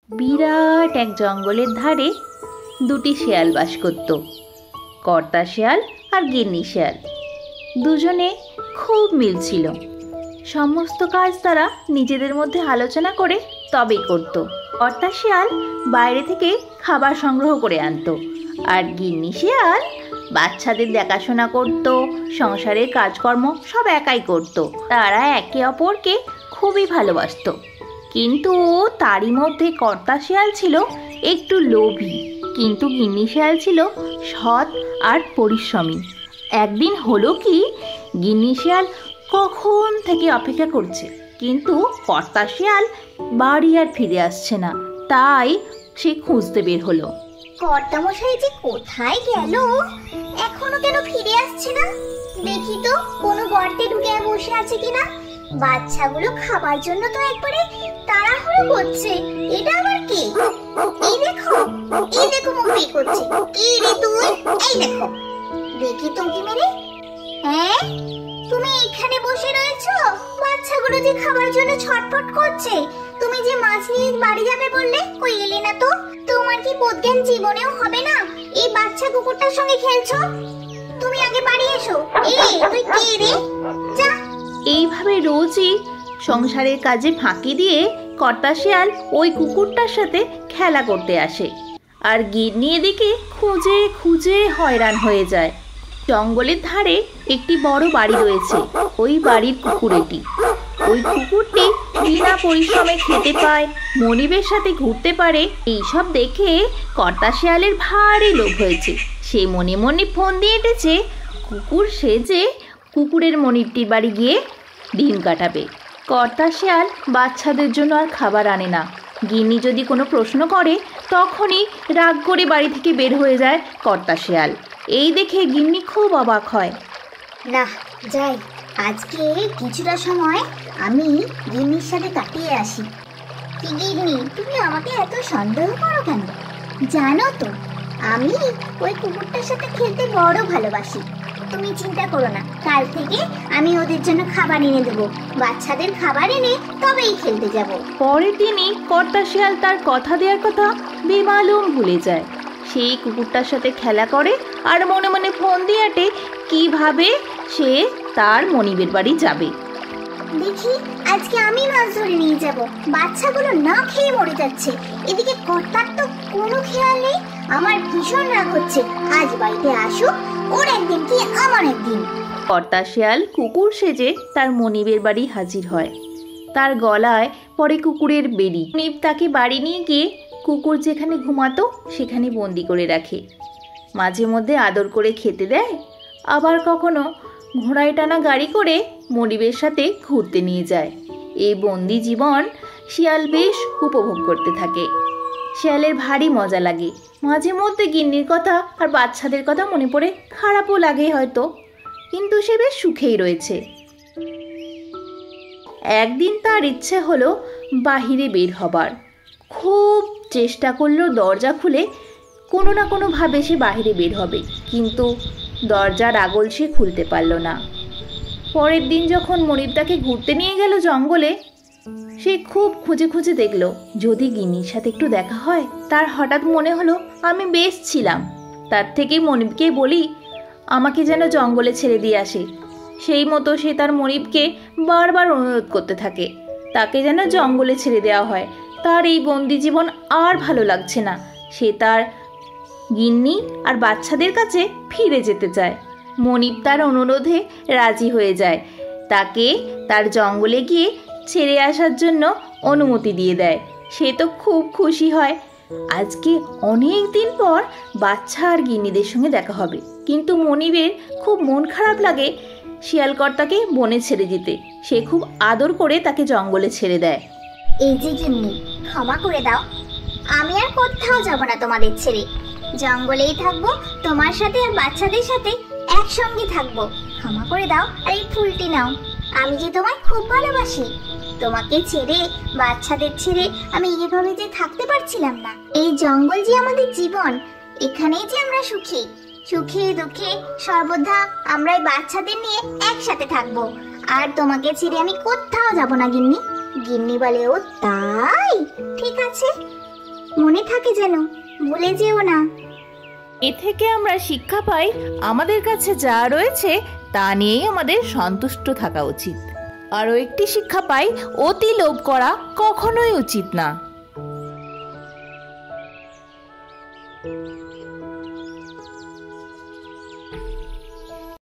বিরাট এক জঙ্গলের ধারে দুটি শেয়াল বাস করত, কর্তা শেয়াল আর গিন্নি শেয়াল। দুজনে খুব মিল ছিল। সমস্ত কাজ তারা নিজেদের মধ্যে আলোচনা করে তবেই করত। কর্তা শেয়াল বাইরে থেকে খাবার সংগ্রহ করে আনতো, আর গিন্নি শেয়াল বাচ্চাদের দেখাশোনা করত, সংসারের কাজকর্ম সব একাই করত। তারা একে অপরকে খুবই ভালোবাসত। কিন্তু তারই মধ্যে কর্তা শেয়াল ছিল একটু লোভী, কিন্তু গিন্নি শেয়াল ছিল সৎ আর পরিশ্রমী। একদিন হলো কি, গিন্নি শেয়াল কখন থেকে অপেক্ষা করছে, কিন্তু কর্তা শেয়াল বাড়ি আর ফিরে আসছে না। তাই সে খুঁজতে বের হলো। কর্তামশাই যে কোথায় গেল, এখনো কেন ফিরে আসছে না? দেখি তো কোনো গর্তে ঢুকে বসে আছে কিনা। বাচ্চাগুলো খাবার জন্য তো একবারে তাড়াহুড়ো করছে। এটা আবার কি? এই দেখো মুখ বের করছে। কি রে তুই? এই দেখো, দেখি তো কি মেরে। হ্যাঁ, তুমি এখানে বসে রয়েছো? বাচ্চাগুলো যে খাবার জন্য ছটফট করছে। তুমি যে মাছ নিয়ে বাড়ি যাবে বললে, কই এলে না তো? তোমার কি বোধজ্ঞান জীবনেও হবে না? এই বাচ্চা কুকুরটার সঙ্গে খেলছো। তুমি আগে বাড়ি এসো। এই তুই কে রে? যা। এইভাবে রোজই সংসারের কাজে ফাঁকি দিয়ে কর্তা শেয়াল ওই কুকুরটার সাথে খেলা করতে আসে, আর গিন্নি এদিকে খুঁজে খুঁজে হয়রান হয়ে যায়। জঙ্গলের ধারে একটি বড় বাড়ি রয়েছে, ওই বাড়ির কুকুর এটি। ওই কুকুরটি বিনা পরিশ্রমে খেতে পায়, মনিবের সাথে ঘুরতে পারে। এইসব দেখে কর্তা শেয়ালের ভারী লোভ হয়েছে। সে মনে মনে ফোন দিয়ে এঁটেছে কুকুর সেজে কুকুরের মনিবটির বাড়ি গিয়ে দিন কাটাবে। কর্তা শেয়াল বাচ্চাদের জন্য আর খাবার আনে না। গিন্নি যদি কোনো প্রশ্ন করে, তখনই রাগ করে বাড়ি থেকে বের হয়ে যায় কর্তা শেয়াল। এই দেখে গিন্নি খুব অবাক হয়। না, যাই, আজকে কিছুটা সময় আমি গিন্নির সাথে কাটিয়ে আসি। কি গিন্নি, তুমি আমাকে এত সন্দেহ করো কেন? জানো তো আমি ওই কুকুরটার সাথে খেলতে বড় ভালোবাসি। তুমি চিন্তা করো না, কাল থেকে আমি ওদের জন্য খাবার এনে দেবো। বাচ্চাদের খাবার এনে তবেই খেলতে যাব। পরের দিনই কর্তা শেয়াল তার কথা দেওয়ার কথা বেমালুম ভুলে যায়। সেই কুকুরটার সাথে খেলা করে আর মনে মনে ফোন দিয়ে আটে কিভাবে সে তার মনিবের বাড়ি যাবে। দেখি আজকে আমি মাছ ধরে নিয়ে যাব। বাচ্চাগুলো না খেয়ে মরে যাচ্ছে, এদিকে কর্তার তো কোনো খেয়াল নেই। আমার ভীষণ রাগ হচ্ছে। আজ বাড়িতে আসুক, ওর একদিন কি আমার একদিন। কর্তা শেয়াল কুকুর সেজে তার মনিবের বাড়ি হাজির হয়। তার গলায় পরে কুকুরের বেড়ি। মনিব তাকে বাড়ি নিয়ে গিয়ে কুকুর যেখানে ঘুমাতো সেখানে বন্দি করে রাখে। মাঝে মধ্যে আদর করে খেতে দেয়, আবার কখনো ঘোড়ায় টানা গাড়ি করে মনিবের সাথে ঘুরতে নিয়ে যায়। এই বন্দি জীবন শিয়াল বেশ উপভোগ করতে থাকে। শিয়ালের ভারী মজা লাগে। মাঝে মধ্যে গিন্নির কথা আর বাচ্চাদের কথা মনে পড়ে খারাপও লাগে হয়তো, কিন্তু সে বেশ সুখেই রয়েছে। একদিন তার ইচ্ছে হলো বাহিরে বের হবার। খুব চেষ্টা করলো দরজা খুলে কোনো না কোনোভাবে সে বাহিরে বের হবে, কিন্তু দরজার আগল সে খুলতে পারল না। পরের দিন যখন মনিব তাকে ঘুরতে নিয়ে গেল জঙ্গলে, সে খুব খুঁজে খুঁজে দেখল যদি গিন্নির সাথে একটু দেখা হয়। তার হঠাৎ মনে হলো আমি বেশ ছিলাম, তার থেকেই মনিবকে বলি আমাকে যেন জঙ্গলে ছেড়ে দিয়ে আসে। সেই মতো সে তার মনিবকে বারবার অনুরোধ করতে থাকে তাকে যেন জঙ্গলে ছেড়ে দেওয়া হয়। তার এই বন্দি জীবন আর ভালো লাগছে না। সে তার গিন্নি আর বাচ্চাদের কাছে ফিরে যেতে চায়। মনিব তার অনুরোধে রাজি হয়ে যায়, তাকে তার জঙ্গলে গিয়ে ছেড়ে আসার জন্য অনুমতি দিয়ে দেয়। সে তো খুব খুশি হয়। আজকে অনেক দিন পর বাচ্চা আর গিন্নিদের সঙ্গে দেখা হবে, কিন্তু মনিবের খুব মন খারাপ লাগে শিয়ালকর্তাকে বনে ছেড়ে দিতে। সে খুব আদর করে তাকে জঙ্গলে ছেড়ে দেয়। এই যে গিন্নি, ক্ষমা করে দাও, আমি আর কোথাও যাব না তোমাদের ছেড়ে। জঙ্গলেই থাকবো, তোমার সাথে আর বাচ্চাদের সাথে একসঙ্গে থাকবো। ক্ষমা করে দাও। আর এই ফুলটি নাও, আমি যে তোমায় খুব ভালোবাসি। তোমাকে ছেড়ে, বাচ্চাদের ছেড়ে আমি এভাবে যে থাকতে পারছিলাম না। এই জঙ্গল যে আমাদের জীবন, এখানেই যে আমরা সুখী। সুখে দুঃখে সর্বদা আমরা এই বাচ্চাদের নিয়ে একসাথে থাকবো। আর তোমাকে ছেড়ে আমি কোথাও যাব না গিন্নি। গিন্নি বলে ও তাই, ঠিক আছে। মনে থাকে যেন, ভুলে যেও না। এ থেকে আমরা শিক্ষা পাই, আমাদের কাছে যা রয়েছে তা নিয়েই আমাদের সন্তুষ্ট থাকা উচিত। আরও একটি শিক্ষা পাই, অতি লোভ করা কখনোই উচিত না।